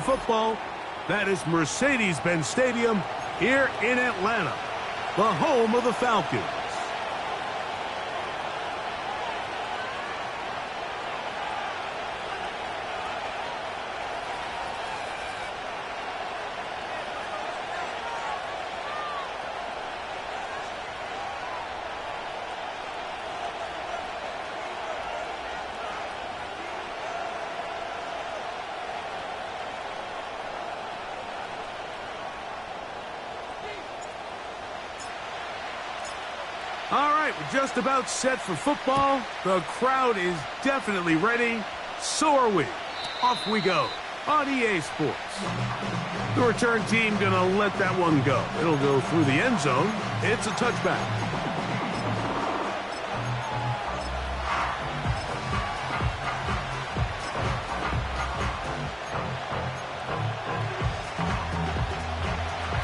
football. That is Mercedes-Benz Stadium here in Atlanta, the home of the Falcons. All right, we're just about set for football. The crowd is definitely ready. So are we. Off we go on EA Sports. The return team going to let that one go. It'll go through the end zone. It's a touchback.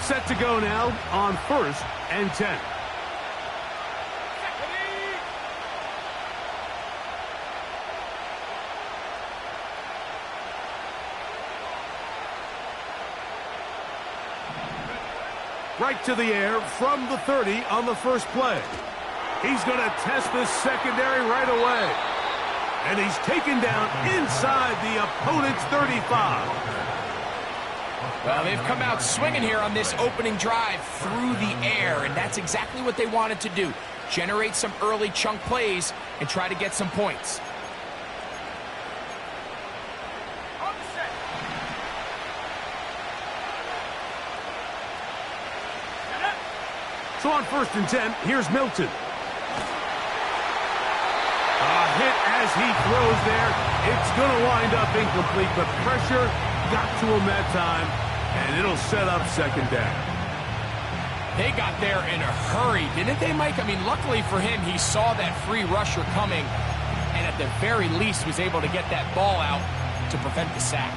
Set to go now on 1st and 10. Right to the air from the 30 on the first play. He's going to test this secondary right away. And he's taken down inside the opponent's 35. Well, they've come out swinging here on this opening drive through the air, and that's exactly what they wanted to do. Generate some early chunk plays and try to get some points. So on 1st and 10, here's Milton. A hit as he throws there. It's going to wind up incomplete, but pressure got to him that time, and it'll set up 2nd down. They got there in a hurry, didn't they, Mike? I mean, luckily for him, he saw that free rusher coming, and at the very least was able to get that ball out to prevent the sack.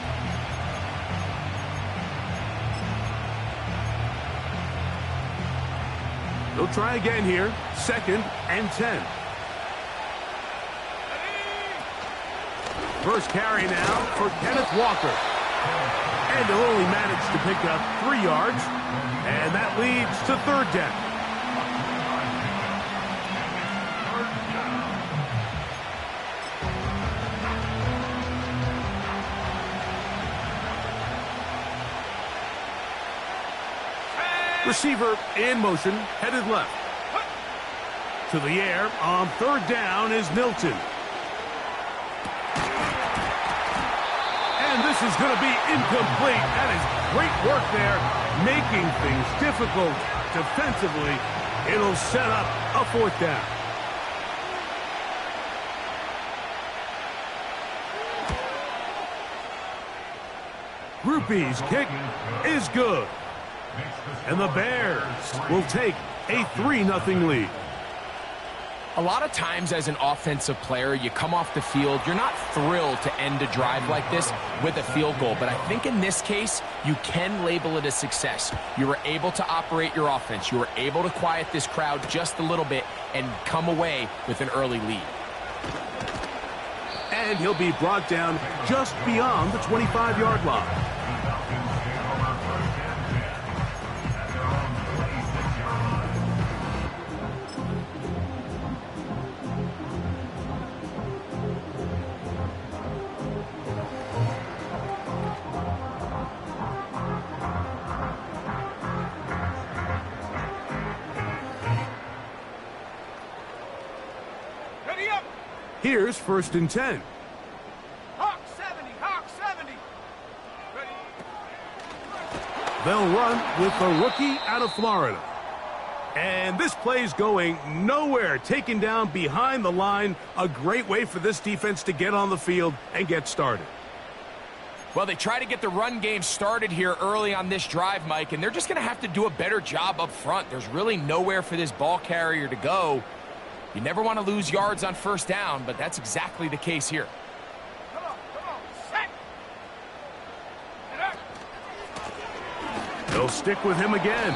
They'll try again here. 2nd and 10. First carry now for Kenneth Walker. And he'll only manage to pick up 3 yards. And that leads to 3rd down. Receiver in motion, headed left. To the air on 3rd down is Milton. And this is going to be incomplete. That is great work there, making things difficult defensively. It'll set up a 4th down. Groupie's kick is good. And the Bears will take a 3-0 lead. A lot of times as an offensive player, you come off the field, you're not thrilled to end a drive like this with a field goal. But I think in this case, you can label it a success. You were able to operate your offense. You were able to quiet this crowd just a little bit and come away with an early lead. And he'll be brought down just beyond the 25-yard line. Here's 1st and 10. Hawk 70, Hawk 70. Ready. They'll run with the rookie out of Florida. And this play's going nowhere. Taken down behind the line. A great way for this defense to get on the field and get started. Well, they try to get the run game started here early on this drive, Mike, and they're just going to have to do a better job up front. There's really nowhere for this ball carrier to go. You never want to lose yards on 1st down, but that's exactly the case here. Come on, set. They'll stick with him again.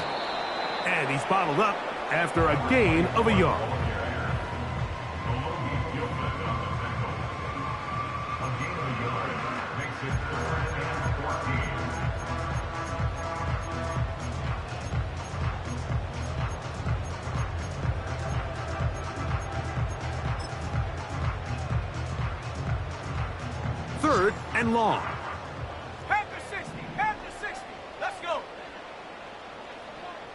And he's bottled up after a gain of a yard. and long. Panther 60, Panther 60. Let's go.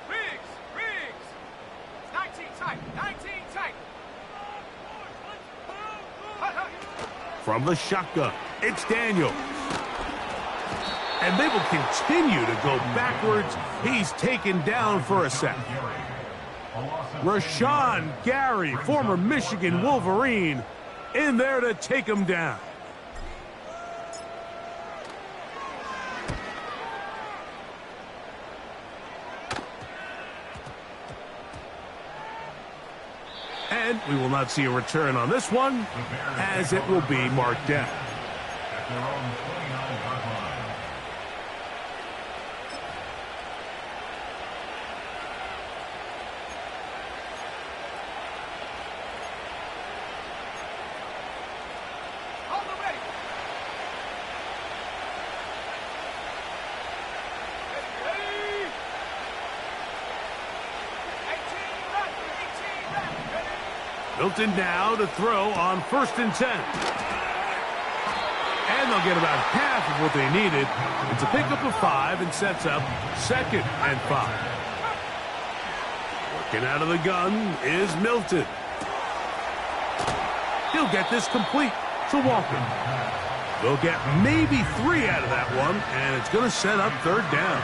Riggs, Riggs. It's 19 tight, 19 tight. From the shotgun, it's Daniels. And they will continue to go backwards. He's taken down for a second. Rashawn Gary, former Michigan Wolverine, in there to take him down. And we will not see a return on this one, as it will be marked down. Milton now to throw on 1st and 10. And they'll get about half of what they needed. It's a pickup of 5 and sets up 2nd and 5. Working out of the gun is Milton. He'll get this complete to Walker. They'll get maybe 3 out of that one, and it's going to set up 3rd down.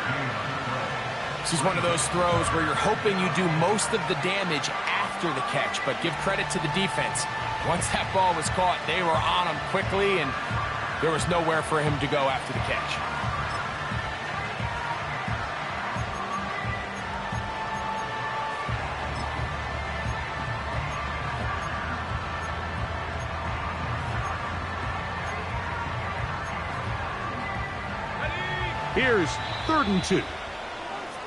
This is one of those throws where you're hoping you do most of the damage after the catch, but give credit to the defense. Once that ball was caught, they were on him quickly, and there was nowhere for him to go after the catch. Here's 3rd and 2.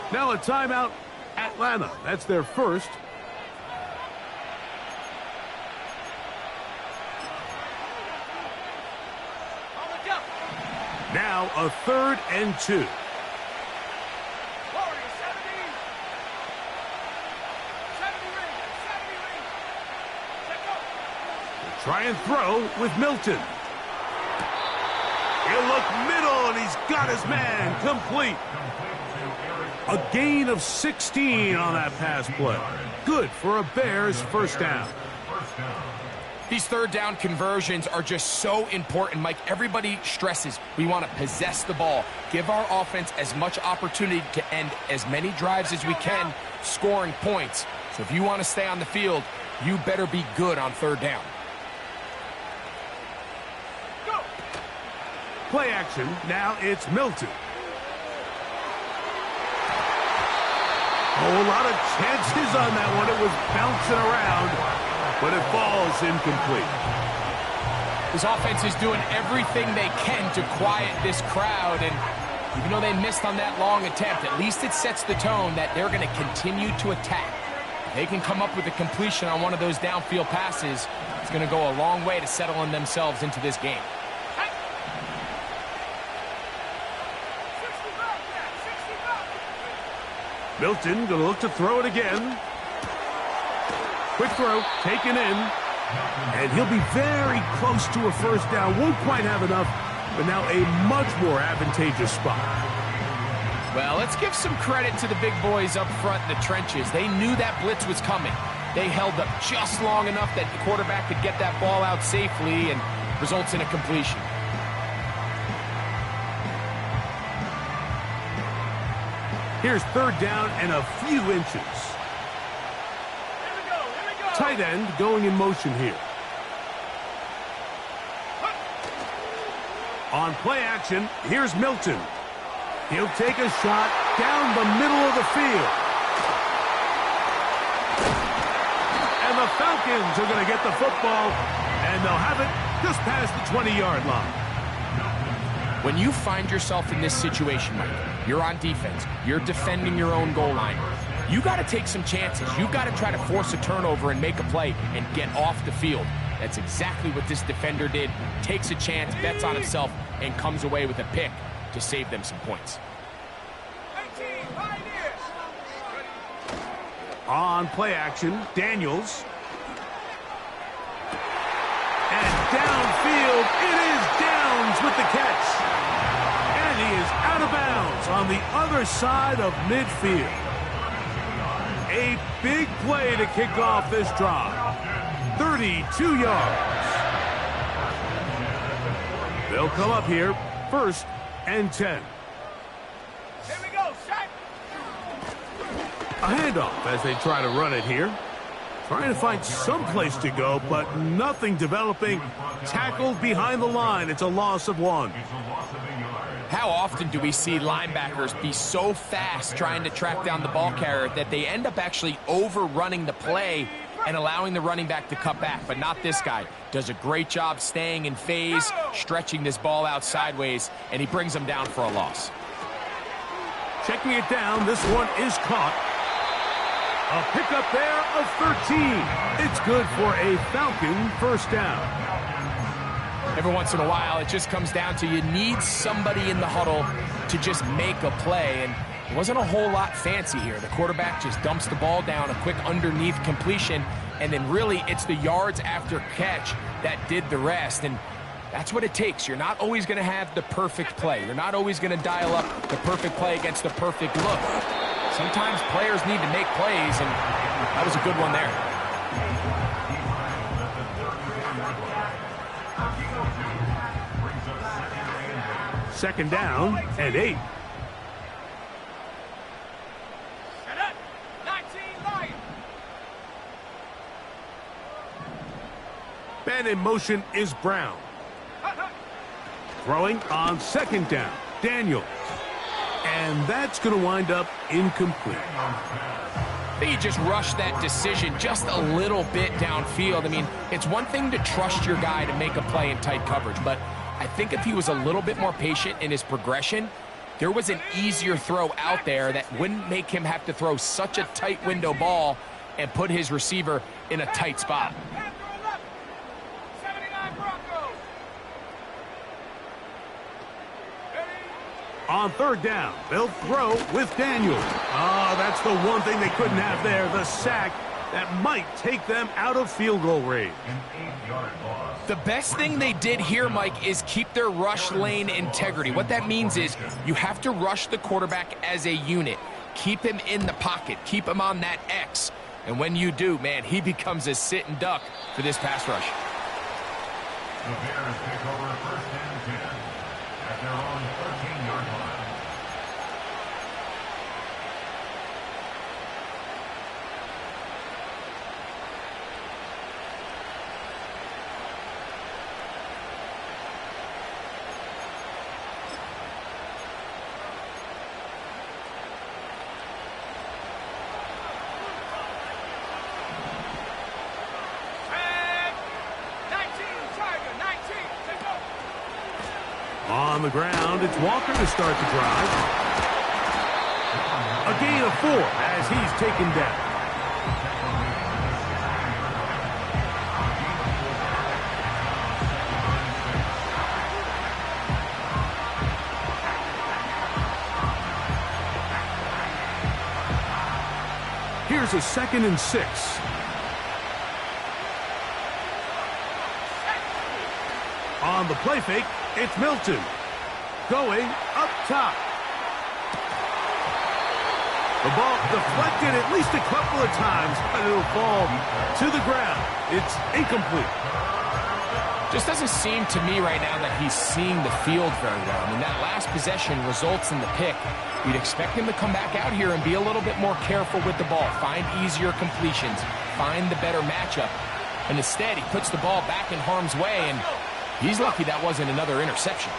Now a timeout, Atlanta. That's their first. Now a 3rd and 2. They'll try and throw with Milton. He'll look middle, and he's got his man complete. A gain of 16 on that pass play. Good for a Bears 1st down. These 3rd down conversions are just so important, Mike. Everybody stresses we want to possess the ball, give our offense as much opportunity to end as many drives as we can, scoring points. So if you want to stay on the field, you better be good on 3rd down. Go. Play action. Now it's Milton. Oh, a lot of chances on that one. It was bouncing around, but it falls incomplete. This offense is doing everything they can to quiet this crowd, and even though they missed on that long attempt, at least it sets the tone that they're going to continue to attack. If they can come up with a completion on one of those downfield passes, it's going to go a long way to settling themselves into this game. Milton going to look to throw it again. Quick throw, taken in. And he'll be very close to a 1st down. Won't quite have enough, but now a much more advantageous spot. Well, let's give some credit to the big boys up front in the trenches. They knew that blitz was coming. They held up just long enough that the quarterback could get that ball out safely, and results in a completion. Here's 3rd down and a few inches. Here we go. Tight end going in motion here. On play action, here's Milton. He'll take a shot down the middle of the field. And the Falcons are going to get the football, and they'll have it just past the 20-yard line. When you find yourself in this situation, Mike, you're on defense, you're defending your own goal line, you got to take some chances. You've got to try to force a turnover and make a play and get off the field. That's exactly what this defender did. Takes a chance, bets on himself, and comes away with a pick to save them some points. 18, Pioneers. On play action, Daniels. And downfield, it is down Hopkins with the catch. And he is out of bounds on the other side of midfield. A big play to kick off this drive. 32 yards. They'll come up here, 1st and 10. Here we go, set. A handoff as they try to run it here. Trying to find some place to go, but nothing developing. Tackled behind the line. It's a loss of 1. How often do we see linebackers be so fast trying to track down the ball carrier that they end up actually overrunning the play and allowing the running back to cut back? But not this guy. Does a great job staying in phase, stretching this ball out sideways, and he brings them down for a loss. Checking it down, this one is caught. A pickup there of 13. It's good for a Falcon 1st down. Every once in a while, it just comes down to you need somebody in the huddle to just make a play, and it wasn't a whole lot fancy here. The quarterback just dumps the ball down, a quick underneath completion, and then really it's the yards after catch that did the rest, and that's what it takes. You're not always going to have the perfect play. You're not always going to dial up the perfect play against the perfect look. Sometimes players need to make plays, and that was a good one there. Second down and 8. Set up. 19 Lions. Man in motion is Brown. Throwing on 2nd down. Daniels. And that's going to wind up incomplete. I think you just rushed that decision just a little bit downfield. I mean, it's one thing to trust your guy to make a play in tight coverage, but I think if he was a little bit more patient in his progression, there was an easier throw out there that wouldn't make him have to throw such a tight window ball and put his receiver in a tight spot. 79 Broncos. On 3rd down, they'll throw with Daniels. Oh, that's the one thing they couldn't have there, the sack that might take them out of field goal range. The best thing they did here, Mike, is keep their rush lane integrity. What that means is you have to rush the quarterback as a unit. Keep him in the pocket. Keep him on that X. And when you do, man, he becomes a sit and duck for this pass rush. The Bears take over 1st and 10 at their own 13-yard line. On the ground, it's Walker to start the drive. A gain of 4 as he's taken down. Here's a 2nd and 6. On the play fake, it's Milton. Going up top. The ball deflected at least a couple of times, but it'll fall to the ground. It's incomplete. Just doesn't seem to me right now that he's seeing the field very well. I mean, that last possession results in the pick. You'd expect him to come back out here and be a little bit more careful with the ball, find easier completions, find the better matchup. And instead, he puts the ball back in harm's way, and he's lucky that wasn't another interception.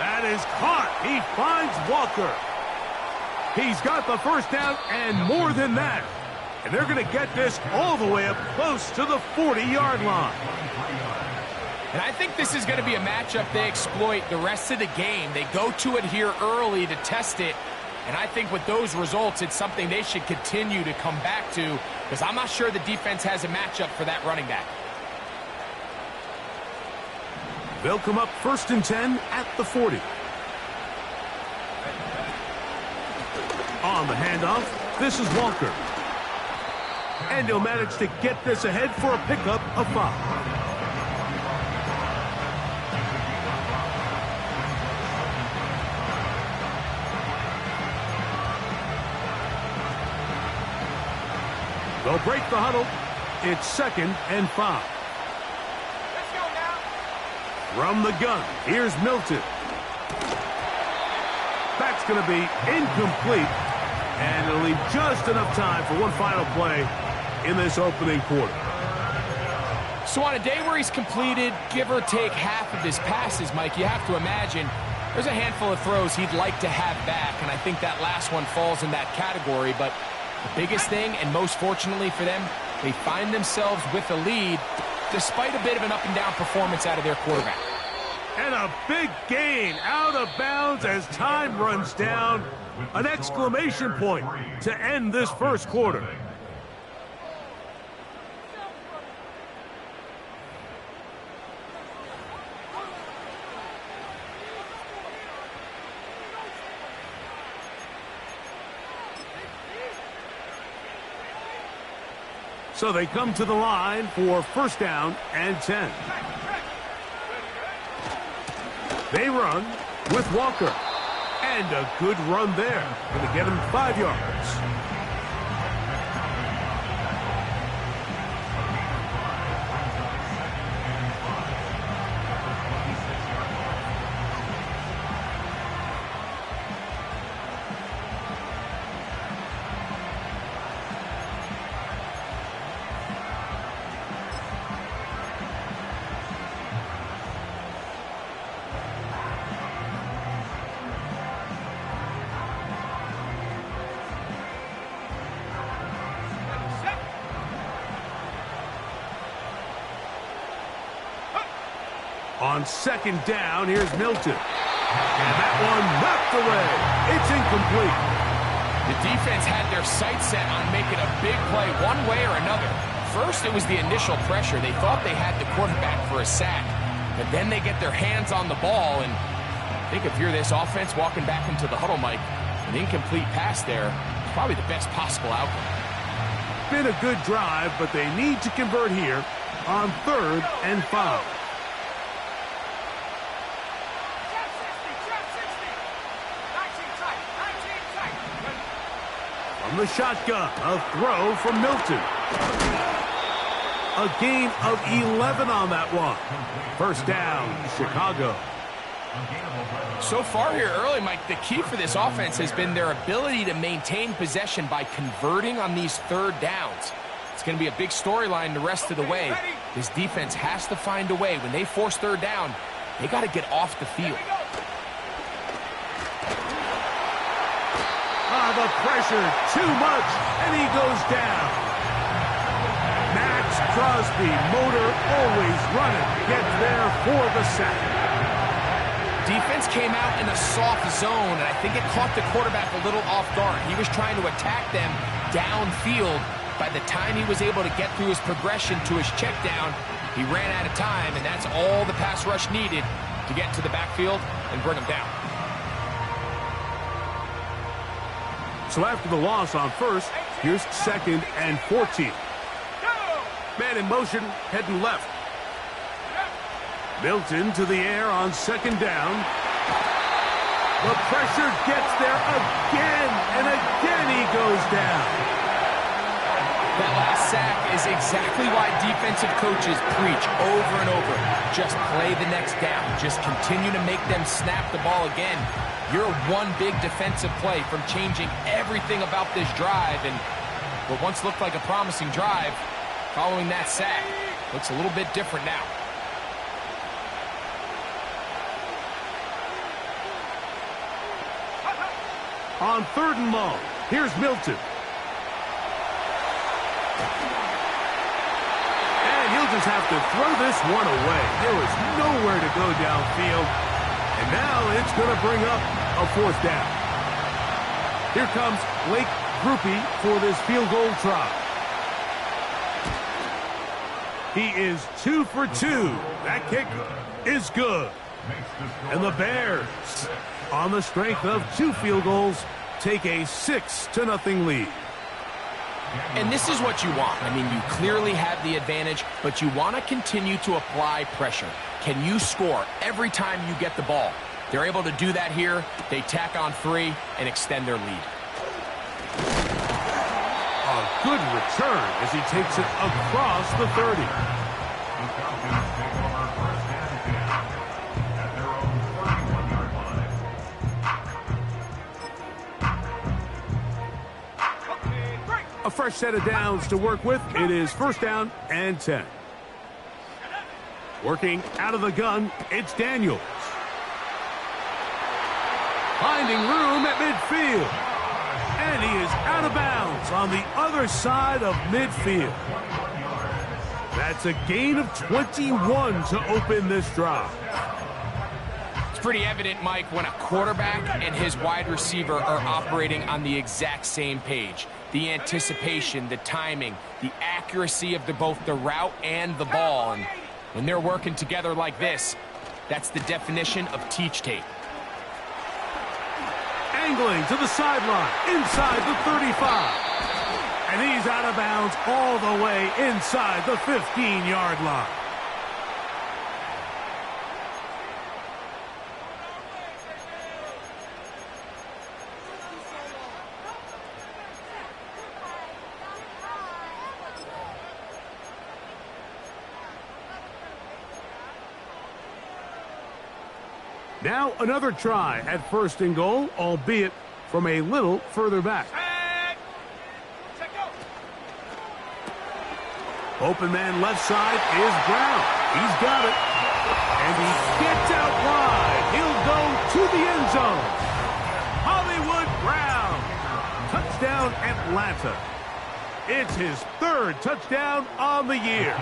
That is caught. He finds Walker. He's got the 1st down and more than that. And they're going to get this all the way up close to the 40-yard line. And I think this is going to be a matchup they exploit the rest of the game. They go to it here early to test it. And I think with those results, it's something they should continue to come back to, because I'm not sure the defense has a matchup for that running back. They'll come up 1st and 10 at the 40. On the handoff, this is Walker. And he'll manage to get this ahead for a pickup of 5. They'll break the huddle. It's 2nd and 5. Let's go now. From the gun, here's Milton. That's going to be incomplete. And it'll leave just enough time for one final play in this opening quarter. So on a day where he's completed, give or take half of his passes, Mike, you have to imagine there's a handful of throws he'd like to have back, and I think that last one falls in that category. But the biggest thing, and most fortunately for them, they find themselves with a lead despite a bit of an up-and-down performance out of their quarterback. And a big gain out of bounds as time runs down. An exclamation point to end this first quarter. So they come to the line for 1st down and 10. They run with Walker. And a good run there. Going to get him 5 yards. On 2nd down, here's Milton. And that one knocked away. It's incomplete. The defense had their sights set on making a big play one way or another. First, it was the initial pressure. They thought they had the quarterback for a sack. But then they get their hands on the ball. And I think if you're this offense walking back into the huddle, Mike, an incomplete pass there is probably the best possible outcome. Been a good drive, but they need to convert here on 3rd and 5. From the shotgun, a throw from Milton. A gain of 11 on that one. 1st down, Chicago. So far here early, Mike, the key for this offense has been their ability to maintain possession by converting on these 3rd downs. It's going to be a big storyline the rest of the way. This defense has to find a way. When they force 3rd down, they got to get off the field. The pressure, too much, and he goes down. Max Crosby, motor always running, gets there for the sack. Defense came out in a soft zone, and I think it caught the quarterback a little off guard. He was trying to attack them downfield. By the time he was able to get through his progression to his check down, he ran out of time, and that's all the pass rush needed to get to the backfield and bring him down. So after the loss on 1st, here's 2nd and 14. Man in motion, heading left. Milton to the air on 2nd down. The pressure gets there again, and again he goes down. That last sack is exactly why defensive coaches preach over and over. Just play the next down. Just continue to make them snap the ball again. You're one big defensive play from changing everything about this drive, and what once looked like a promising drive, following that sack, looks a little bit different now. On 3rd and long, here's Milton. And he'll just have to throw this one away. There was nowhere to go downfield. And now it's going to bring up a 4th down. Here comes Blake Grupe for this field goal try. He is 2 for 2. That kick is good. And the Bears, on the strength of 2 field goals, take a 6-0 lead. And this is what you want. I mean, you clearly have the advantage, but you want to continue to apply pressure. Can you score every time you get the ball? They're able to do that here. They tack on 3 and extend their lead. A good return as he takes it across the 30. The Falcons take over first and 10 at their own 31-yard line. A fresh set of downs to work with. It is first down and 10. Working out of the gun, it's Daniels. Finding room at midfield. And he is out of bounds on the other side of midfield. That's a gain of 21 to open this drive. It's pretty evident, Mike, when a quarterback and his wide receiver are operating on the exact same page. The anticipation, the timing, the accuracy of both the route and the ball. And when they're working together like this, that's the definition of teach tape. Angling to the sideline, inside the 35. And he's out of bounds all the way inside the 15-yard line. Now another try at first and goal, albeit from a little further back. Open man left side is Brown. He's got it. And he gets out wide. He'll go to the end zone. Hollywood Brown. Touchdown Atlanta. It's his third touchdown on the year.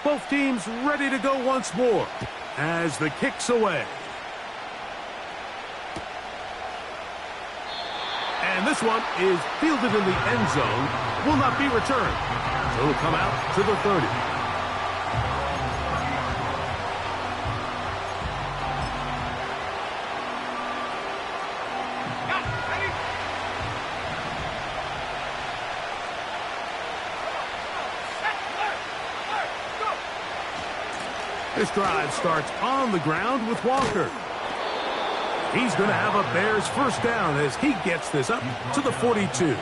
Both teams ready to go once more as the kick's away. And this one is fielded in the end zone. Will not be returned. So it'll come out to the 30. This drive starts on the ground with Walker. He's going to have a Bears first down as he gets this up to the 42.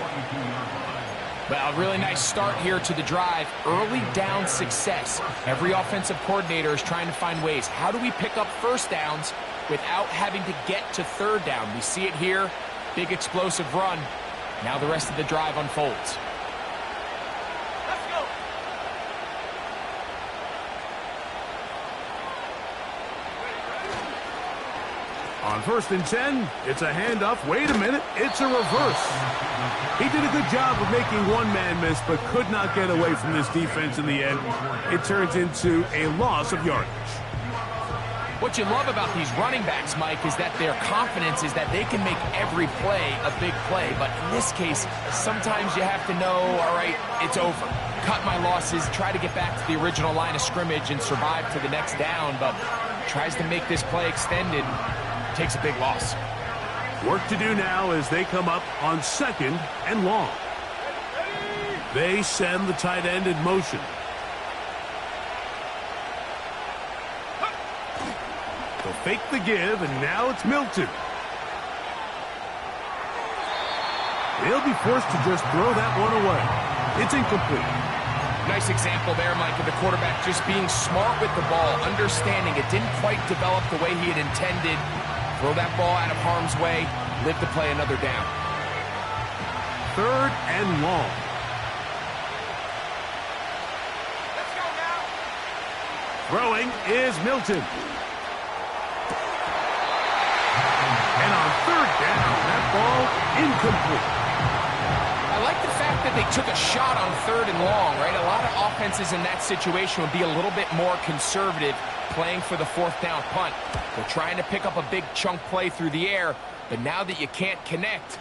Well, a really nice start here to the drive. Early down success. Every offensive coordinator is trying to find ways. How do we pick up first downs without having to get to third down? We see it here. Big explosive run. Now the rest of the drive unfolds. On first and 10, it's a handoff. Wait a minute, it's a reverse. He did a good job of making one man miss, but could not get away from this defense in the end. It turns into a loss of yardage. What you love about these running backs, Mike, is that their confidence is that they can make every play a big play. But in this case, sometimes you have to know, all right, it's over. Cut my losses, try to get back to the original line of scrimmage and survive to the next down, but tries to make this play extended. Takes a big loss. Work to do now as they come up on second and long. They send the tight end in motion. They'll fake the give, and now it's Milton. They'll be forced to just throw that one away. It's incomplete. Nice example there, Mike, of the quarterback just being smart with the ball, understanding it didn't quite develop the way he had intended. Throw that ball out of harm's way, live to play another down. Third and long. Let's go now. Throwing is Milton. And on third down, that ball incomplete. I like the fact that they took a shot on third and long, right? A lot of offenses in that situation would be a little bit more conservative, playing for the fourth down punt. They're trying to pick up a big chunk play through the air, but now that you can't connect,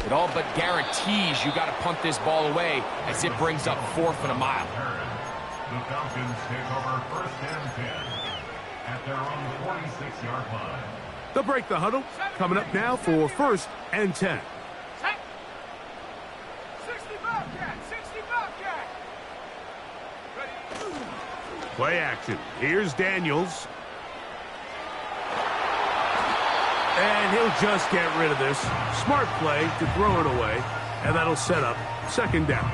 it all but guarantees you got to punt this ball away as it brings up fourth and a mile. The Falcons take over first and 10 at their own 46-yard line. They'll break the huddle. Coming up now for first and 10. 60 Bobcat, 60 Bobcat. Play action. Here's Daniels. And he'll just get rid of this. Smart play to throw it away. And that'll set up second down.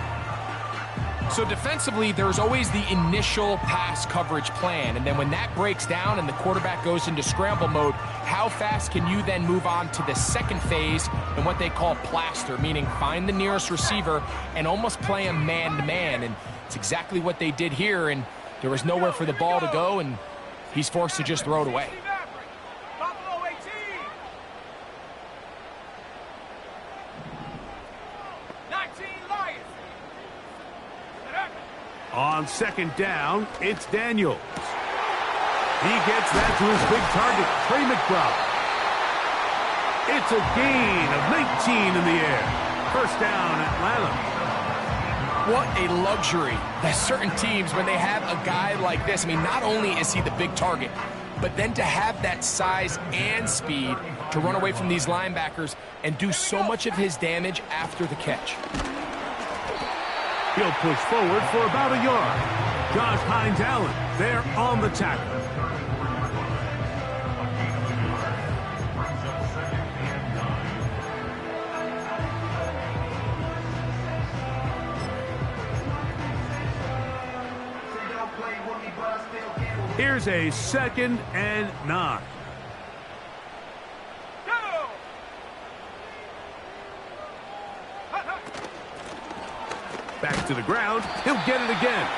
So defensively, there's always the initial pass coverage plan. And then when that breaks down and the quarterback goes into scramble mode, how fast can you then move on to the second phase and what they call plaster, meaning find the nearest receiver and almost play him man-to-man. And it's exactly what they did here, and there was nowhere for the ball to go, and he's forced to just throw it away. On second down, it's Daniels. He gets that to his big target, Trey McBride. It's a gain of 19 in the air. First down, Atlanta. What a luxury that certain teams, when they have a guy like this, I mean, not only is he the big target, but then to have that size and speed to run away from these linebackers and do so much of his damage after the catch. He'll push forward for about a yard. Josh Hines-Allen there on the tackle. Here's a 2nd and 9. Back to the ground. He'll get it again.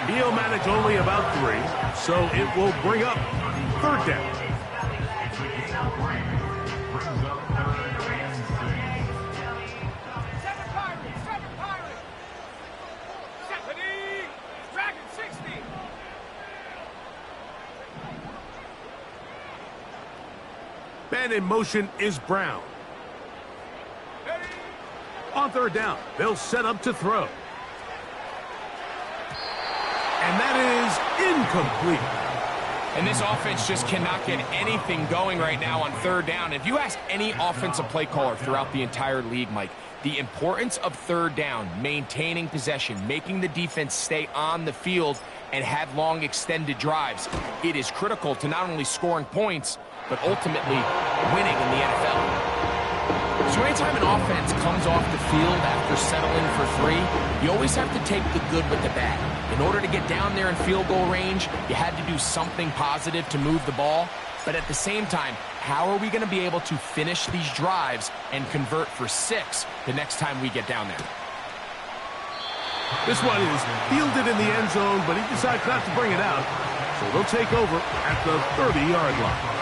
He'll manage only about 3, so it will bring up third down. Man in motion is Brown. On third down, they'll set up to throw. And that is incomplete. And this offense just cannot get anything going right now on third down. If you ask any offensive play caller throughout the entire league, Mike, the importance of third down, maintaining possession, making the defense stay on the field and have long extended drives, it is critical to not only scoring points, but ultimately winning in the NFL. So anytime an offense comes off the field after settling for 3, you always have to take the good with the bad. In order to get down there in field goal range, you had to do something positive to move the ball. But at the same time, how are we going to be able to finish these drives and convert for 6 the next time we get down there? This one is fielded in the end zone, but he decides not to bring it out. So they'll take over at the 30-yard line.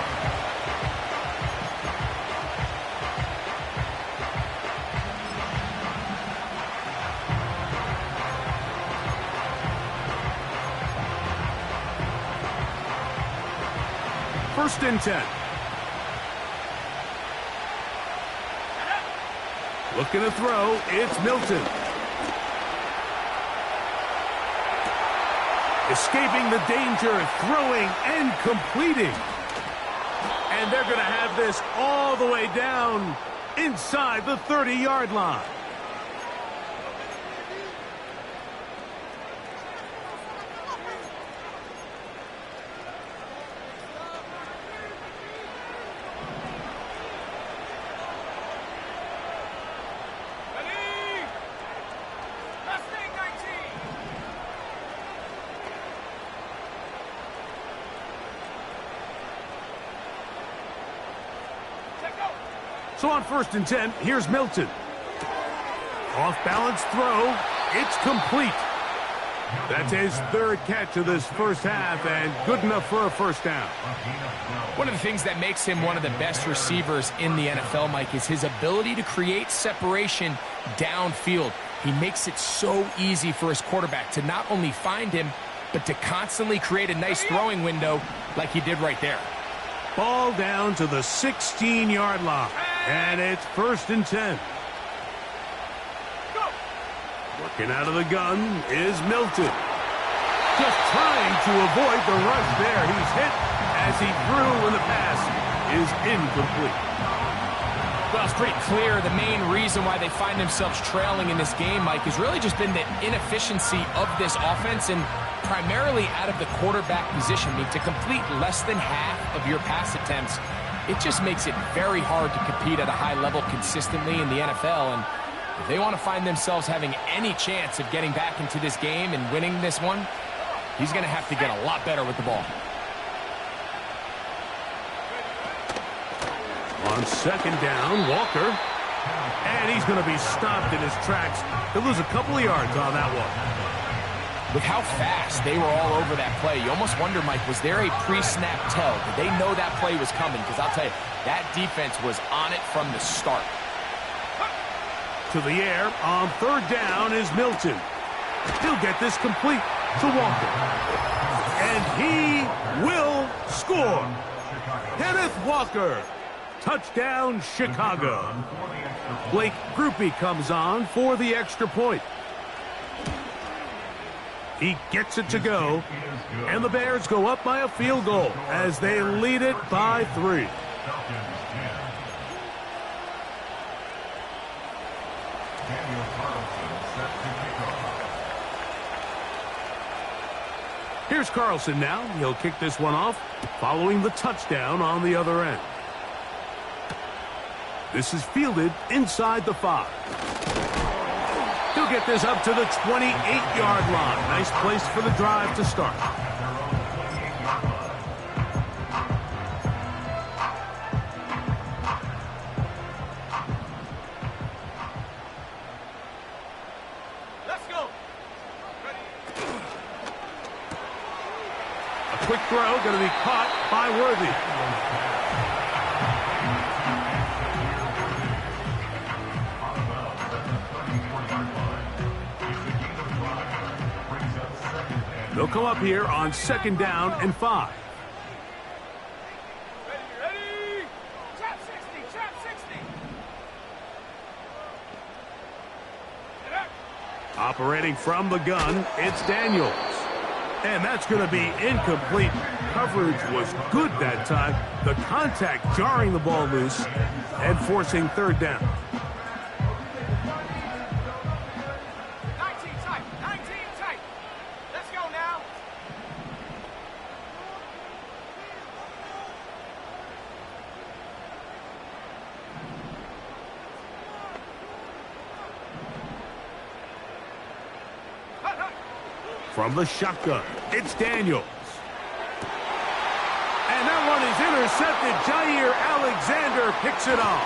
First and 10. Looking to throw, it's Milton. Escaping the danger, throwing and completing. And they're going to have this all the way down inside the 30-yard line. So on first and 10, here's Milton. Off-balance throw. It's complete. That's his 3rd catch of this first half, and good enough for a first down. One of the things that makes him one of the best receivers in the NFL, Mike, is his ability to create separation downfield. He makes it so easy for his quarterback to not only find him, but to constantly create a nice throwing window like he did right there. Ball down to the 16-yard line. And it's first and 10. Working out of the gun is Milton. Just trying to avoid the rush there. He's hit as he threw, and the pass is incomplete. Well, it's pretty clear the main reason why they find themselves trailing in this game, Mike, has really just been the inefficiency of this offense, and primarily out of the quarterback position. I mean, to complete less than half of your pass attempts, it just makes it very hard to compete at a high level consistently in the NFL. And if they want to find themselves having any chance of getting back into this game and winning this one, he's going to have to get a lot better with the ball. On second down, Walker. And he's going to be stopped in his tracks. He'll lose a couple of yards on that one. With how fast they were all over that play, you almost wonder, Mike, was there a pre-snap tell? Did they know that play was coming? Because I'll tell you, that defense was on it from the start. To the air on third down is Milton. He'll get this complete to Walker. And he will score. Kenneth Walker. Touchdown, Chicago. Blake Groupie comes on for the extra point. He gets it to go, and the Bears go up by a field goal as they lead it by 3. Here's Carlson now. He'll kick this one off, following the touchdown on the other end. This is fielded inside the 5. He'll get this up to the 28-yard line. Nice place for the drive to start. Let's go. A quick throw going to be caught by Worthy. They'll come up here on second down and 5. Ready? Trap 60, trap 60. Operating from the gun, it's Daniels. And that's going to be incomplete. Coverage was good that time. The contact jarring the ball loose and forcing third down. 19 tight, 19 tight. Let's go now. From the shotgun, it's Daniels. And that one is intercepted. Jair Alexander picks it off.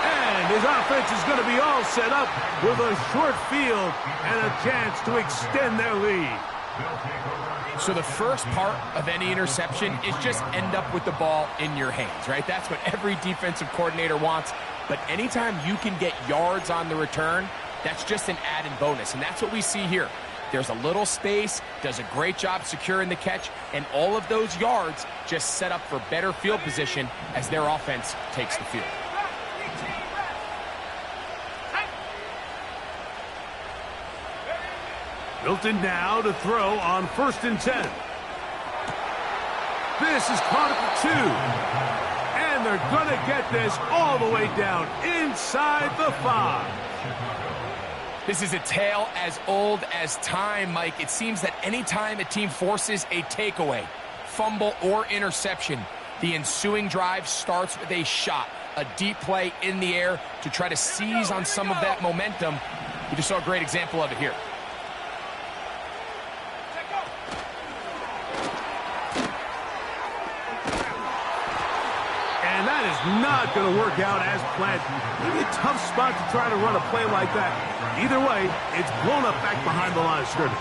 And his offense is going to be all set up with a short field and a chance to extend their lead. So the first part of any interception is just end up with the ball in your hands, right? That's what every defensive coordinator wants. But anytime you can get yards on the return, that's just an added bonus. And that's what we see here. There's a little space, does a great job securing the catch, and all of those yards just set up for better field position as their offense takes the field. Milton now to throw on 1st and 10. This is caught at the 2. And they're going to get this all the way down inside the 5. This is a tale as old as time, Mike. It seems that anytime a team forces a takeaway, fumble, or interception, the ensuing drive starts with a shot, a deep play in the air to try to seize on some of that momentum. We just saw a great example of it here. And that is not going to work out as planned. Maybe a tough spot to try to run a play like that. Either way, it's blown up back behind the line of scrimmage.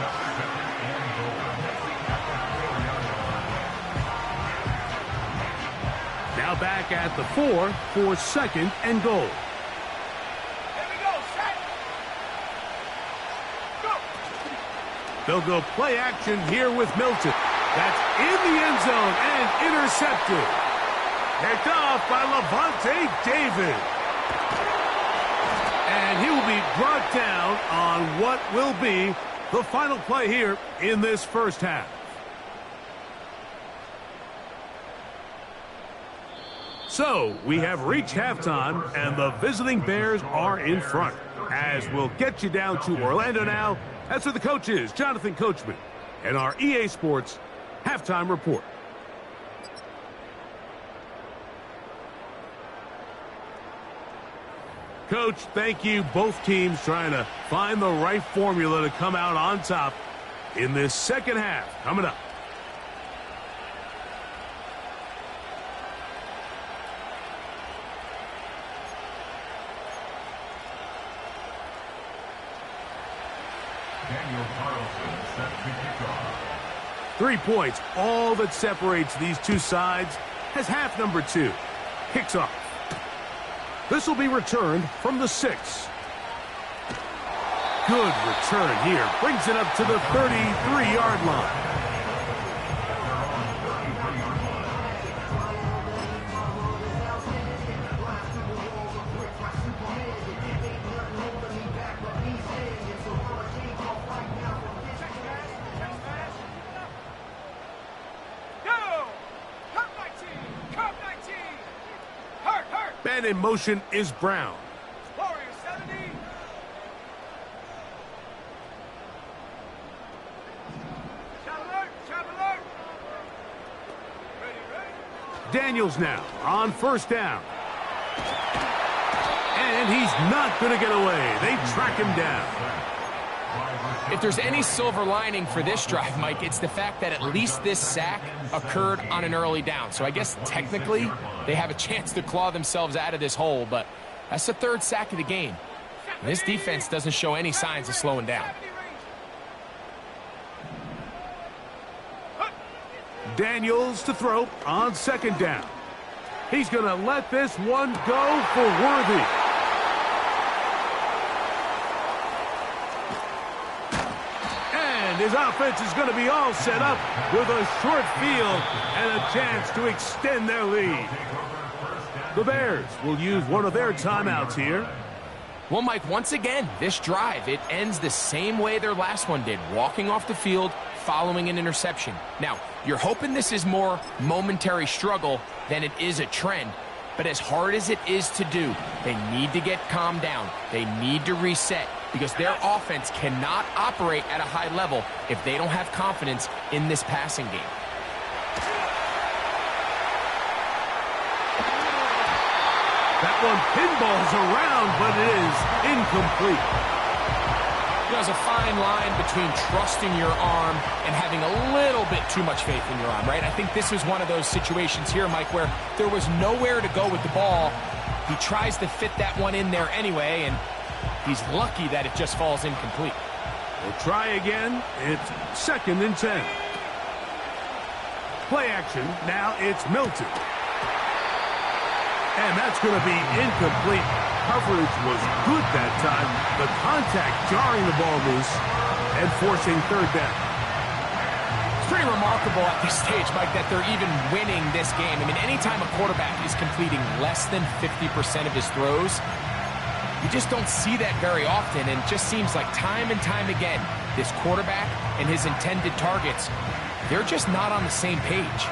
Now back at the 4 for 2nd and goal. Here we go, set. Go. They'll go play action here with Milton. That's in the end zone and intercepted. Picked off by Levante David. And he will be brought down on what will be the final play here in this first half. So, we have reached halftime, and the visiting Bears are in front. As we'll get you down to Orlando now, as for the coaches, Jonathan Coachman. and our EA Sports Halftime Report. Coach, thank you. Both teams trying to find the right formula to come out on top in this second half. Coming up. Daniel Carlson set to kick off. 3 points, all that separates these two sides, as half number 2 kicks off. This will be returned from the 6. Good return here. Brings it up to the 33-yard line. Man in motion is Brown. Warrior 70. Shot alert, shot alert. Ready. Daniels now on first down. And he's not going to get away. They track him down. If there's any silver lining for this drive, Mike, it's the fact that at least this sack occurred on an early down. So I guess technically they have a chance to claw themselves out of this hole, but that's the 3rd sack of the game. And this defense doesn't show any signs of slowing down. Daniels to throw on second down. He's going to let this one go for Worthy. His offense is going to be all set up with a short field and a chance to extend their lead. The Bears will use one of their timeouts here. Well, Mike, once again, this drive, it ends the same way their last one did, walking off the field, following an interception. Now, you're hoping this is more momentary struggle than it is a trend. But as hard as it is to do, they need to get calmed down. They need to reset because their offense cannot operate at a high level if they don't have confidence in this passing game. That one pinballs around, but it is incomplete. There's a fine line between trusting your arm and having a little bit too much faith in your arm, right? I think this is one of those situations here, Mike, where there was nowhere to go with the ball. He tries to fit that one in there anyway, and he's lucky that it just falls incomplete. We'll try again. It's 2nd and 10. Play action. Now it's Milton. And that's going to be incomplete. Coverage was good that time. The contact jarring the ball loose and forcing 3rd down. It's pretty remarkable at this stage, Mike, that they're even winning this game. I mean, anytime a quarterback is completing less than 50% of his throws, you just don't see that very often, and it just seems like time and time again, this quarterback and his intended targets, they're just not on the same page.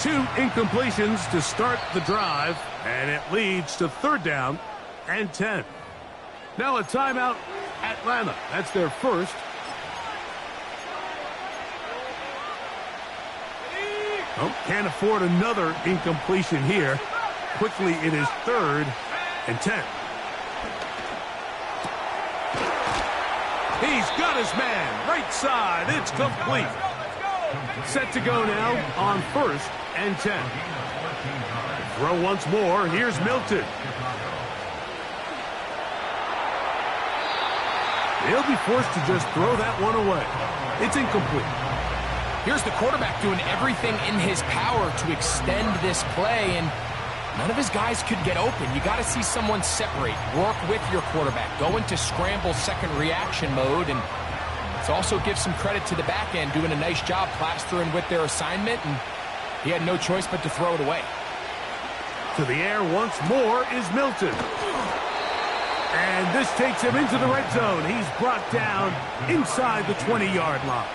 Two incompletions to start the drive, and it leads to 3rd down and 10. Now a timeout, Atlanta. That's their first. Oh, can't afford another incompletion here. Quickly it is 3rd and 10. He's got his man, right side, it's complete. Set to go now on 1st and 10. Throw once more, here's Milton. He'll be forced to just throw that one away. It's incomplete. Here's the quarterback doing everything in his power to extend this play, and none of his guys could get open. You got to see someone separate, work with your quarterback, go into scramble second reaction mode, and it also gives some credit to the back end doing a nice job plastering with their assignment, and he had no choice but to throw it away. To the air once more is Milton. And this takes him into the red zone. He's brought down inside the 20-yard line.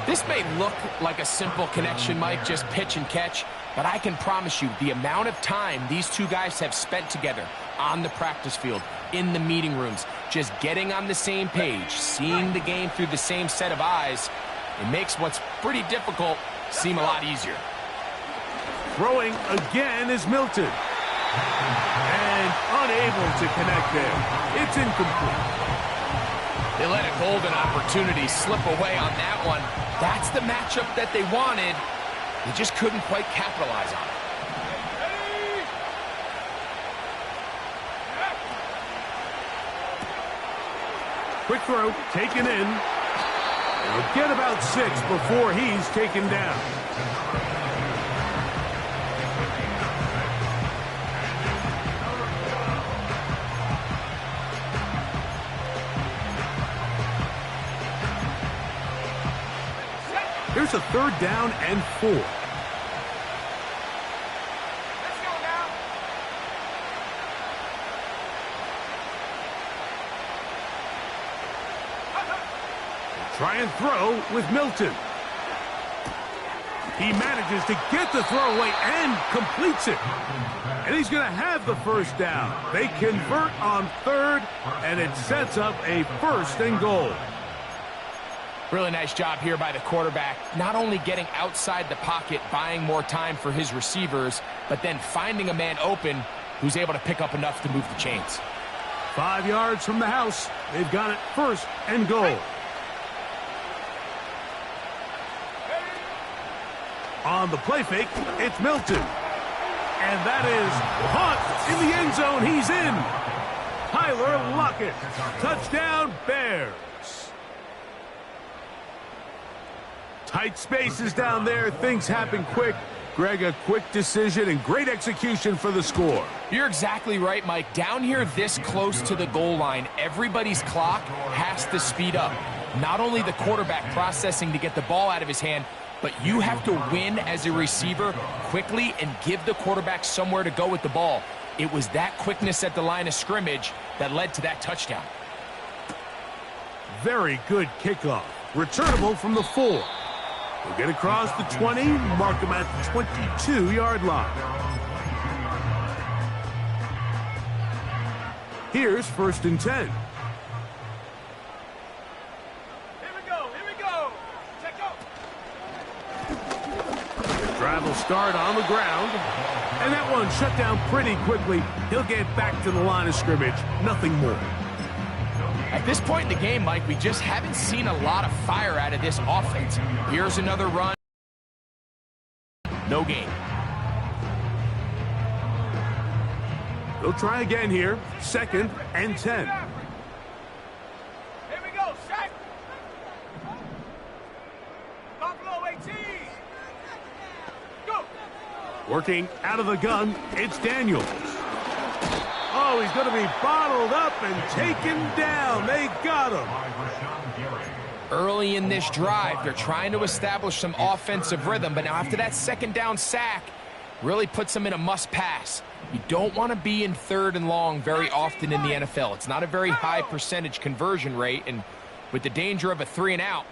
This may look like a simple connection, Mike, just pitch and catch, but I can promise you the amount of time these two guys have spent together on the practice field, in the meeting rooms. Just getting on the same page, seeing the game through the same set of eyes, it makes what's pretty difficult seem a lot easier. Throwing again is Milton. And unable to connect there. It's incomplete. They let a golden opportunity slip away on that one. That's the matchup that they wanted. They just couldn't quite capitalize on it. Quick throw, taken in. They'll get about 6 before he's taken down. Here's a 3rd down and 4. Let's go now. Try and throw with Milton. He manages to get the throw away and completes it. And he's going to have the 1st down. They convert on 3rd, and it sets up a 1st and goal. Really nice job here by the quarterback, not only getting outside the pocket, buying more time for his receivers, but then finding a man open who's able to pick up enough to move the chains. 5 yards from the house. They've got it 1st and goal. On the play fake, it's Milton. And that is Hunt in the end zone. He's in. Tyler Lockett. Touchdown, Bears. Tight spaces down there. Things happen quick. Greg, a quick decision and great execution for the score. You're exactly right, Mike. Down here this close to the goal line, everybody's clock has to speed up. Not only the quarterback processing to get the ball out of his hand, but you have to win as a receiver quickly and give the quarterback somewhere to go with the ball. It was that quickness at the line of scrimmage that led to that touchdown. Very good kickoff. Returnable from the 4. They'll get across the 20, mark them at the 22-yard line. Here's 1st and 10. Here we go. Check out. The drive will start on the ground. And that one shut down pretty quickly. He'll get back to the line of scrimmage. Nothing more. At this point in the game, Mike, we just haven't seen a lot of fire out of this offense. Here's another run. No gain. They'll try again here. 2nd and 10. Here we go. Set. Buffalo 18. Go. Working out of the gun, it's Daniels. Oh, he's going to be bottled up and taken down. They got him. Early in this drive, they're trying to establish some offensive rhythm, but now after that 2nd down sack, really puts them in a must-pass. You don't want to be in 3rd and long very often in the NFL. It's not a very high percentage conversion rate, and with the danger of a 3-and-out,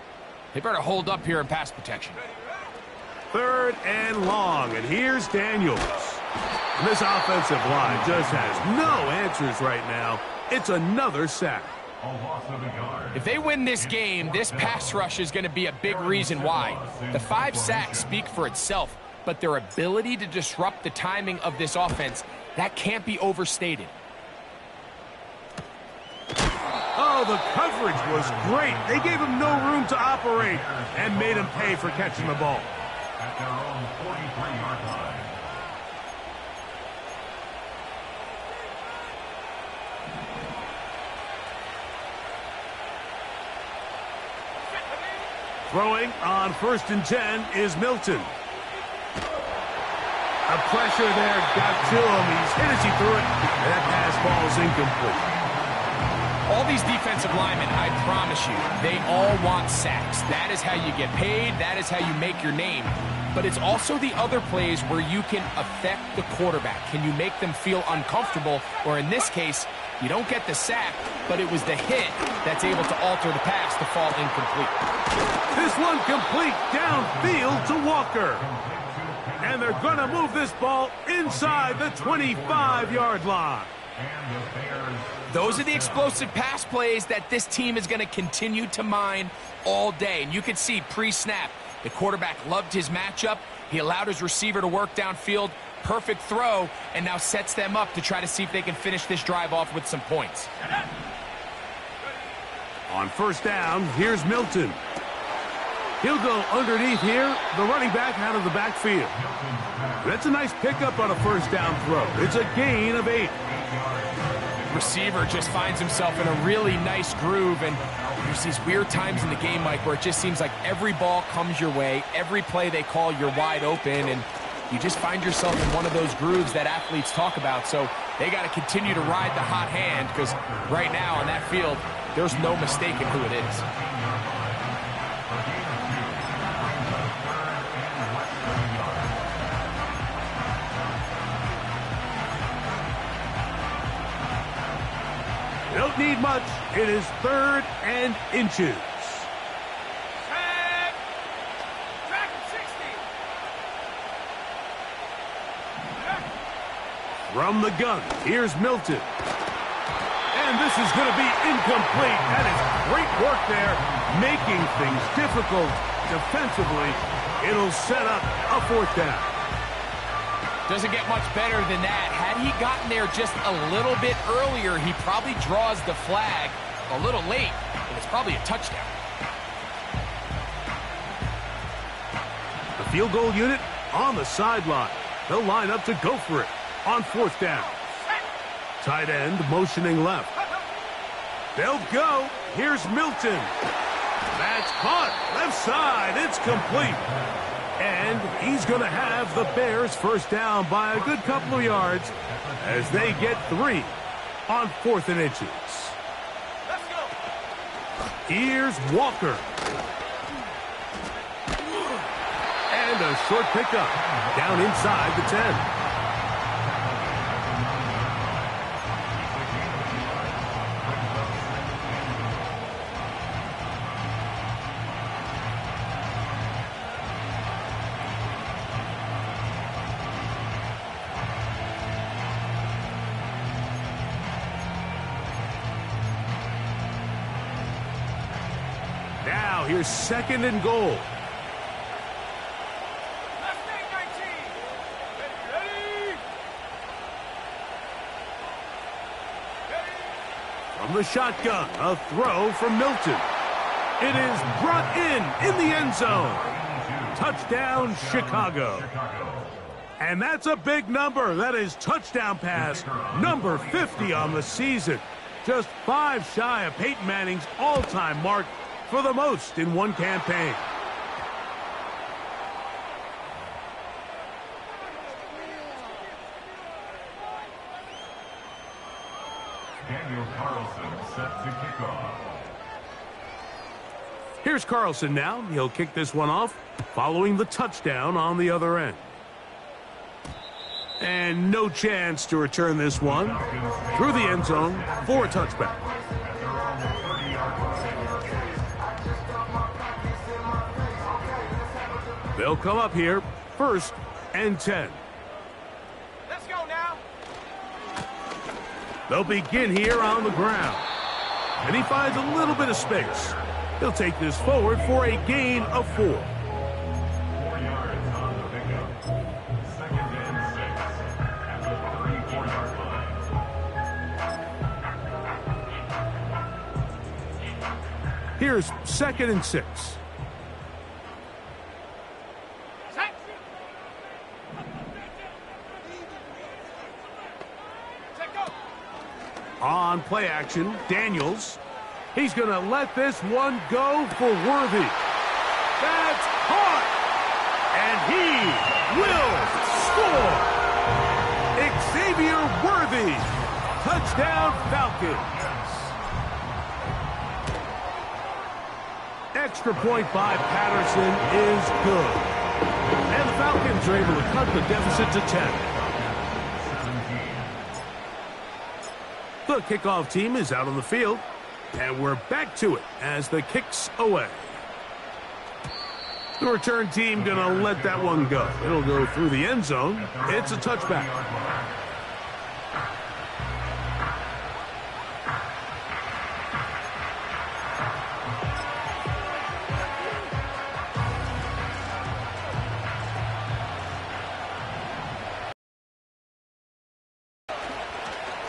they better hold up here in pass protection. 3rd and long, and here's Daniels. And this offensive line just has no answers right now. It's another sack. If they win this game, this pass rush is going to be a big reason why. The 5 sacks speak for itself, but their ability to disrupt the timing of this offense, that can't be overstated. Oh, the coverage was great. They gave him no room to operate and made him pay for catching the ball. At their own 43-yard line. Throwing on 1st and 10 is Milton. The pressure there got to him. He's hit as he threw it. And that pass ball is incomplete. All these defensive linemen, I promise you, they all want sacks. That is how you get paid. That is how you make your name. But it's also the other plays where you can affect the quarterback. Can you make them feel uncomfortable? Or in this case, you don't get the sack, but it was the hit that's able to alter the pass to fall incomplete. This one complete downfield to Walker. And they're going to move this ball inside the 25-yard line. those are the explosive pass plays that this team is going to continue to mine all day. And you can see pre-snap, the quarterback loved his matchup. He allowed his receiver to work downfield. Perfect throw, and now sets them up to try to see if they can finish this drive off with some points. On first down, here's Milton. He'll go underneath here, the running back out of the backfield. That's a nice pickup on a first down throw. It's a gain of 8. Receiver just finds himself in a really nice groove, and there's these weird times in the game, Mike, where it just seems like every ball comes your way, every play they call, you're wide open, and you just find yourself in one of those grooves that athletes talk about. So they got to continue to ride the hot hand, because right now on that field, there's no mistaking who it is. Don't need much. It is 3rd and inches. Tag. Track 60. From the gun, here's Milton. And this is going to be incomplete. That is great work there, making things difficult defensively. It'll set up a 4th down. Doesn't get much better than that. Had he gotten there just a little bit earlier, he probably draws the flag a little late, and it's probably a touchdown. The field goal unit on the sideline. They'll line up to go for it on 4th down. Tight end motioning left. They'll go. Here's Milton. That's caught. Left side. It's complete. And he's going to have the Bears first down by a good couple of yards as they get 3 on 4th and inches. Let's go. Here's Walker. And a short pickup down inside the 10. Now here's 2nd and goal. Last thing, 19. Ready. From the shotgun, a throw from Milton. It is brought in the end zone. Touchdown, Chicago. And that's a big number. That is touchdown pass number 50 on the season. Just 5 shy of Peyton Manning's all-time mark for the most in one campaign. Daniel Carlson set to kick off. Here's Carlson now. He'll kick this one off following the touchdown on the other end. And no chance to return this one through the end zone for a touchback. They'll come up here, 1st and 10. Let's go now. They'll begin here on the ground. And he finds a little bit of space. He'll take this forward for a gain of 4. 4 yards on the pickup. 2nd and 6 at the 34-yard line. Here's 2nd and 6. Set. Set, go. On play action, Daniels. He's going to let this one go for Worthy. That's caught! And he will score! Xavier Worthy. Touchdown, Falcons. Extra point by Patterson is good. And the Falcons are able to cut the deficit to 10. The kickoff team is out on the field. And we're back to it as the kick's away. The return team going to let that one go. It'll go through the end zone. It's a touchback.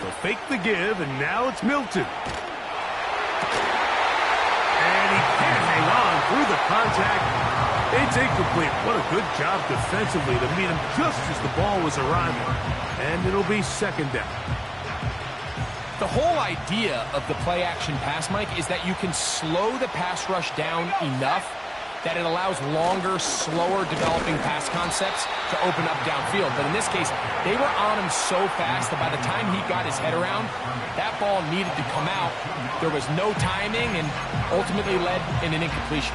They'll fake the give, and now it's Milton. And he can't hang on through the contact. It's incomplete. What a good job defensively to meet him just as the ball was arriving. And it'll be second down. The whole idea of the play-action pass, Mike, is that you can slow the pass rush down enough that it allows longer, slower developing pass concepts to open up downfield. But in this case, they were on him so fast that by the time he got his head around, that ball needed to come out. There was no timing and ultimately led in an incompletion.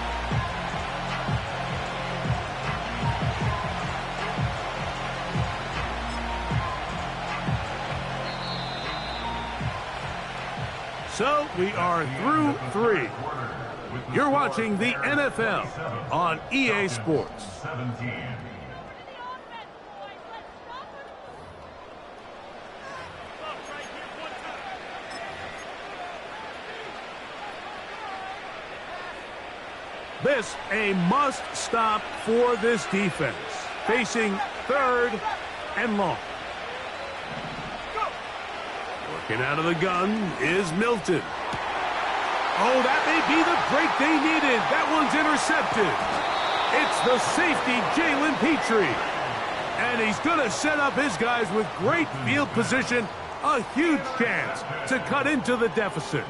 So we are through 3. You're watching the NFL on EA Sports. This a must stop for this defense. Facing 3rd and long. Working out of the gun is Milton. Oh, that may be the break they needed. That one's intercepted. It's the safety, Jalen Petrie. And he's going to set up his guys with great field position. A huge chance to cut into the deficit.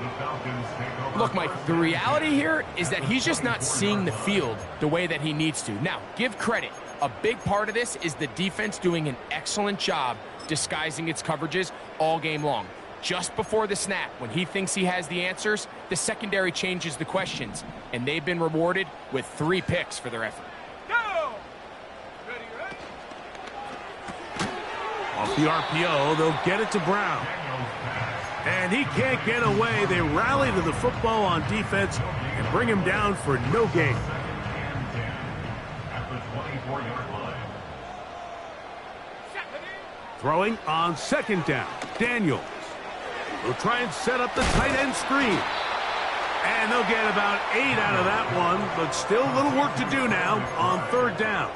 Look, Mike, the reality here is that he's just not seeing the field the way that he needs to. Now, give credit. A big part of this is the defense doing an excellent job disguising its coverages all game long. Just before the snap, when he thinks he has the answers, the secondary changes the questions, and they've been rewarded with 3 picks for their effort. Go! Ready, ready? Off the RPO, they'll get it to Brown. And he can't get away. They rally to the football on defense and bring him down for no gain. At the 24-yard line. Throwing on 2nd down, Daniels. They'll try and set up the tight end screen. And they'll get about 8 out of that one, but still a little work to do now on 3rd down.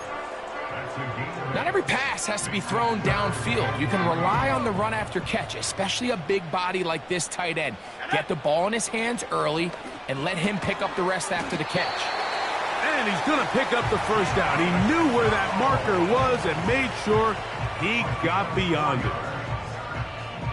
Not every pass has to be thrown downfield. You can rely on the run after catch, especially a big body like this tight end. Get the ball in his hands early and let him pick up the rest after the catch. And he's going to pick up the 1st down. He knew where that marker was and made sure he got beyond it.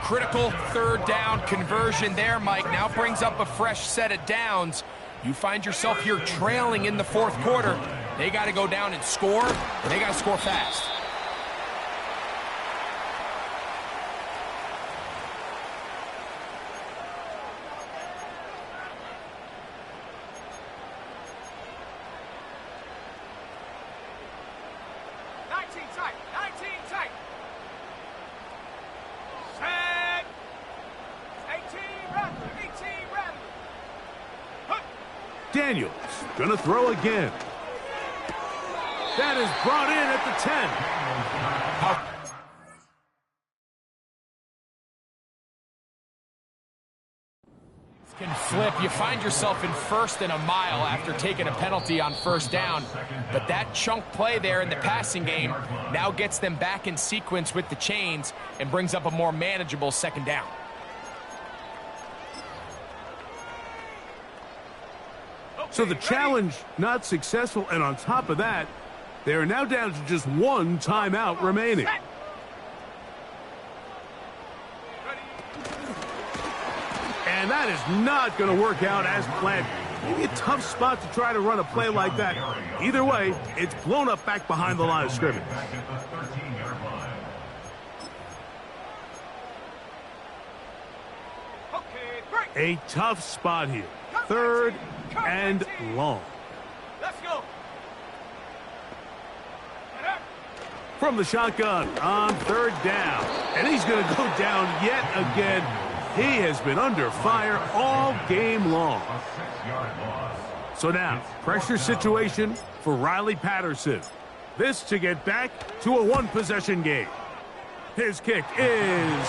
Critical 3rd down conversion there, Mike. Now brings up a fresh set of downs. You find yourself here trailing in the 4th quarter. They got to go down and score, and they got to score fast. Daniels gonna throw again. That is brought in at the 10. Can flip. You find yourself in 1st and a mile after taking a penalty on 1st down. But that chunk play there in the passing game now gets them back in sequence with the chains and brings up a more manageable 2nd down. So the challenge not successful, and on top of that, they are now down to just 1 timeout remaining. And that is not going to work out as planned. Maybe a tough spot to try to run a play like that. Either way, it's blown up back behind the line of scrimmage. A tough spot here. 3rd and long. Let's go. From the shotgun on 3rd down. And he's going to go down yet again. He has been under fire all game long. So now, pressure situation for Riley Patterson. This to get back to a 1-possession game. His kick is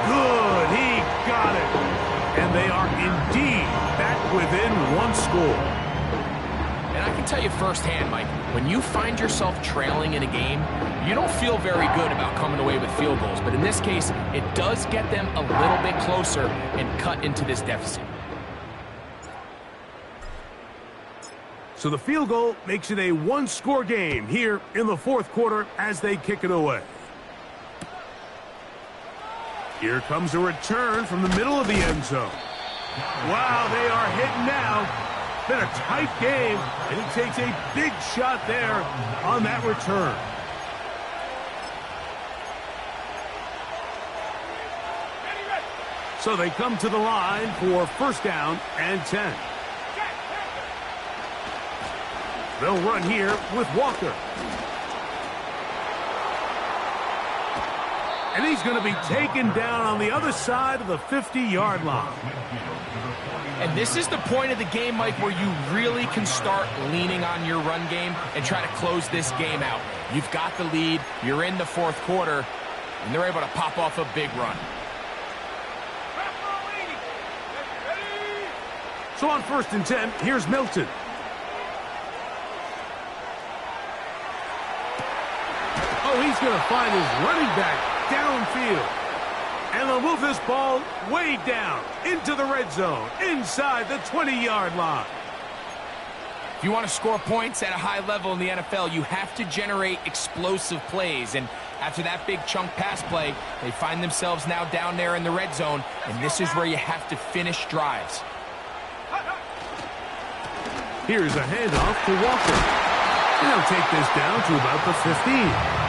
good. He got it. And they are indeed back within 1 score. And I can tell you firsthand, Mike, when you find yourself trailing in a game, you don't feel very good about coming away with field goals. But in this case, it does get them a little bit closer and cut into this deficit. So the field goal makes it a one-score game here in the fourth quarter as they kick it away. Here comes a return from the middle of the end zone. Wow, they are hitting now. Been a tight game, and he takes a big shot there on that return. So they come to the line for first down and 10. They'll run here with Walker. And he's going to be taken down on the other side of the 50-yard line. And this is the point of the game, Mike, where you really can start leaning on your run game and try to close this game out. You've got the lead, you're in the fourth quarter, and they're able to pop off a big run. So on first and 10, here's Milton. Oh, he's going to find his running back downfield. And they'll move this ball way down into the red zone, inside the 20-yard line. If you want to score points at a high level in the NFL, you have to generate explosive plays. And after that big chunk pass play, they find themselves now down there in the red zone, and this is where you have to finish drives. Here's a handoff to Walker. And he'll take this down to about the 15.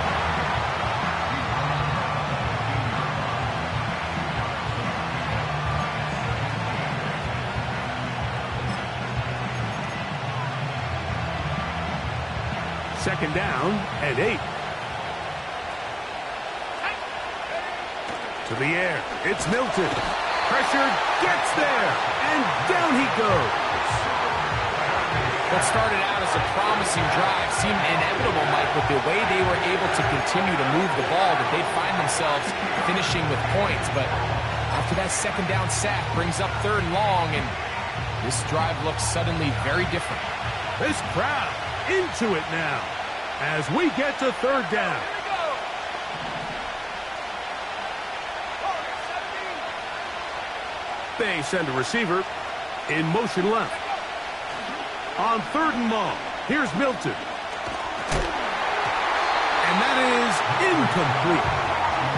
Second down and 8. To the air. It's Milton. Pressure gets there. And down he goes. What started out as a promising drive seemed inevitable, Mike, with the way they were able to continue to move the ball, that they'd find themselves finishing with points. But after that second down sack brings up third and long, and this drive looks suddenly very different. This crowd into it now as we get to third down. They send a receiver in motion left. On third and long, here's Milton. And that is incomplete.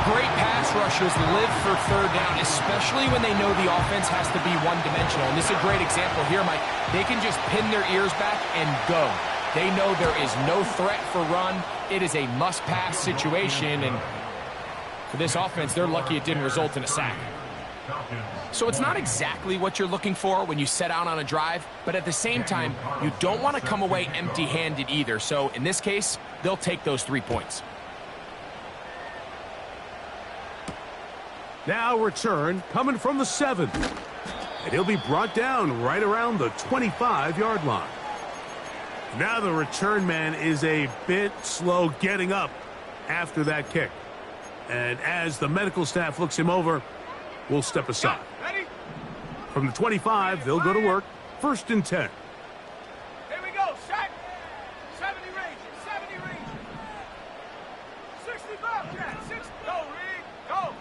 Great pass rushers live for third down, especially when they know the offense has to be one-dimensional. And this is a great example here, Mike. They can just pin their ears back and go. They know there is no threat for run. It is a must-pass situation, and for this offense, they're lucky it didn't result in a sack. So it's not exactly what you're looking for when you set out on a drive, but at the same time, you don't want to come away empty-handed either. So in this case, they'll take those 3 points. Now return coming from the 7. And he'll be brought down right around the 25-yard line. Now the return man is a bit slow getting up after that kick. And as the medical staff looks him over, we'll step aside. From the 25, they'll go to work. First and 10. Here we go, set. 70 ranges, 70 ranges. 65, Jack. 6. Go, Reed. Go.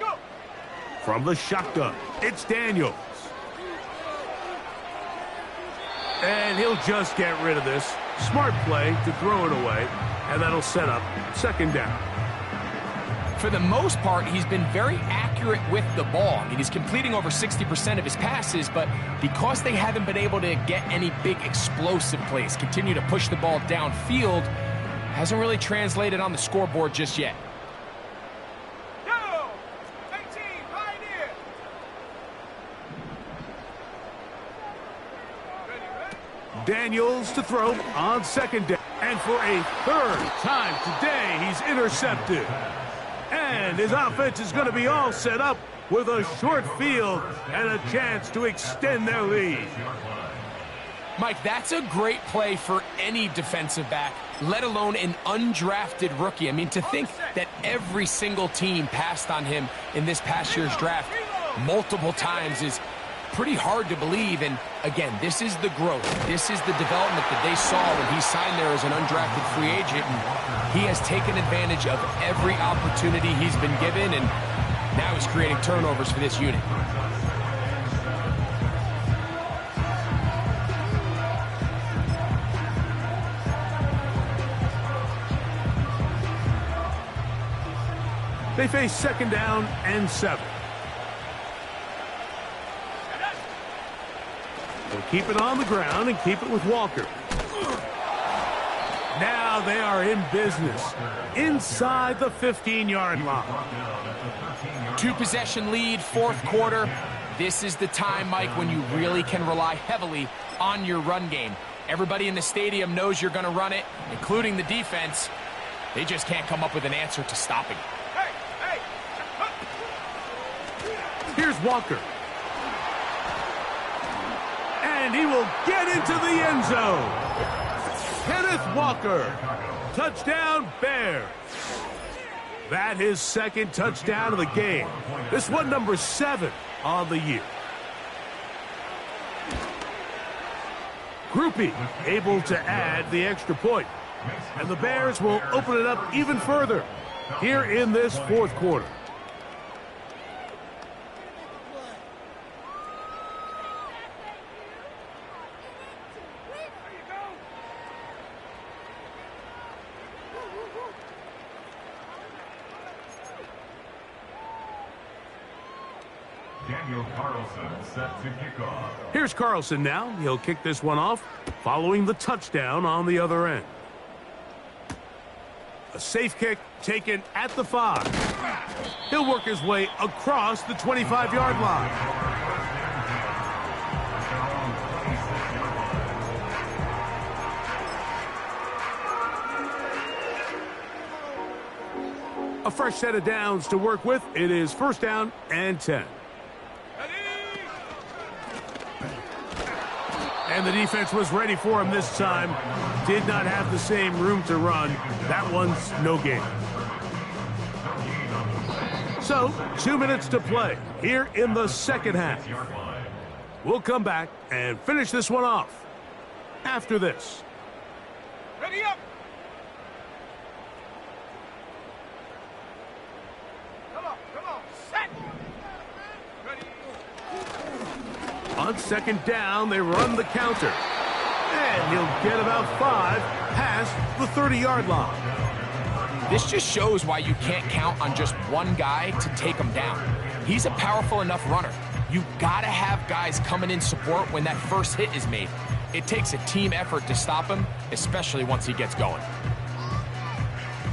Go. From the shotgun, it's Daniels. And he'll just get rid of this. Smart play to throw it away. And that'll set up second down. For the most part, he's been very accurate with the ball. I mean, he's completing over 60% of his passes, but because they haven't been able to get any big explosive plays, continue to push the ball downfield, hasn't really translated on the scoreboard just yet. Go. 18, Pioneer. Daniels to throw on second down. And for a third time today, he's intercepted. And his offense is going to be all set up with a short field and a chance to extend their lead. Mike, that's a great play for any defensive back, let alone an undrafted rookie. I mean, to think that every single team passed on him in this past year's draft multiple times is pretty hard to believe. And again, this is the growth. This is the development that they saw when he signed there as an undrafted free agent. And he has taken advantage of every opportunity he's been given, and now he's creating turnovers for this unit. They face second down and 7. They'll keep it on the ground and keep it with Walker. Now they are in business inside the 15-yard line. 2-possession lead, fourth quarter. This is the time, Mike, when you really can rely heavily on your run game. Everybody in the stadium knows you're going to run it, including the defense. They just can't come up with an answer to stopping it. Here's Walker. And he will get into the end zone. Kenneth Walker. Touchdown, Bears. That his second touchdown of the game. This one number 7 on the year. Groupie able to add the extra point. And the Bears will open it up even further here in this fourth quarter. Set to kick off. Here's Carlson now. He'll kick this one off following the touchdown on the other end. A safe kick taken at the 5. He'll work his way across the 25-yard line. A fresh set of downs to work with. It is first down and 10. And the defense was ready for him this time. Did not have the same room to run. That one's no gain. So, 2 minutes to play here in the second half. We'll come back and finish this one off after this. Ready up! Come on, set! Ready. On second down, they run the counter. And he'll get about 5 past the 30-yard line. This just shows why you can't count on just one guy to take him down. He's a powerful enough runner. You've got to have guys coming in support when that first hit is made. It takes a team effort to stop him, especially once he gets going.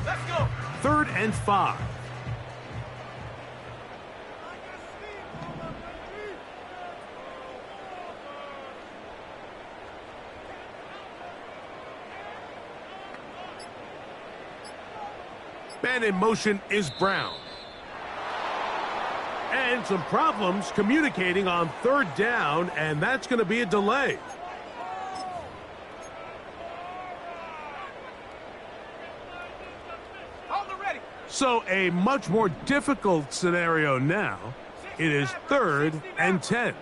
Let's go! 3rd and 5. Man in motion is Brown. And some problems communicating on 3rd down, and that's going to be a delay. So a much more difficult scenario now. It is 3rd and 10.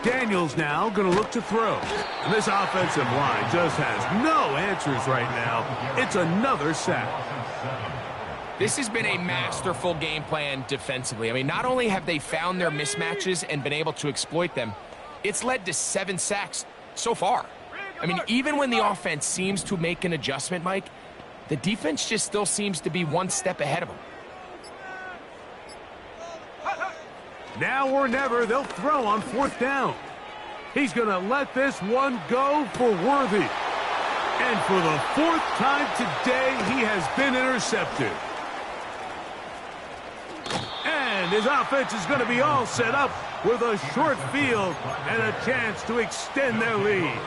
Daniels now going to look to throw. And this offensive line just has no answers right now. It's another sack. This has been a masterful game plan defensively. I mean, not only have they found their mismatches and been able to exploit them, it's led to 7 sacks so far. I mean, even when the offense seems to make an adjustment, Mike, the defense just still seems to be one step ahead of them. Now or never, they'll throw on 4th down. He's going to let this one go for Worthy. And for the 4th time today, he has been intercepted. And his offense is going to be all set up with a short field and a chance to extend their lead.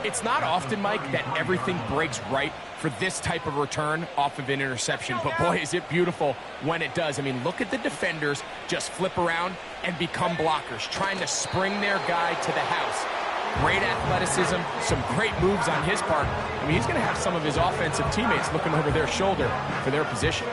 It's not often, Mike, that everything breaks right for this type of return off of an interception. But boy, is it beautiful when it does. I mean, look at the defenders just flip around and become blockers, trying to spring their guy to the house. great athleticism, some great moves on his part. I mean, he's going to have some of his offensive teammates looking over their shoulder for their position.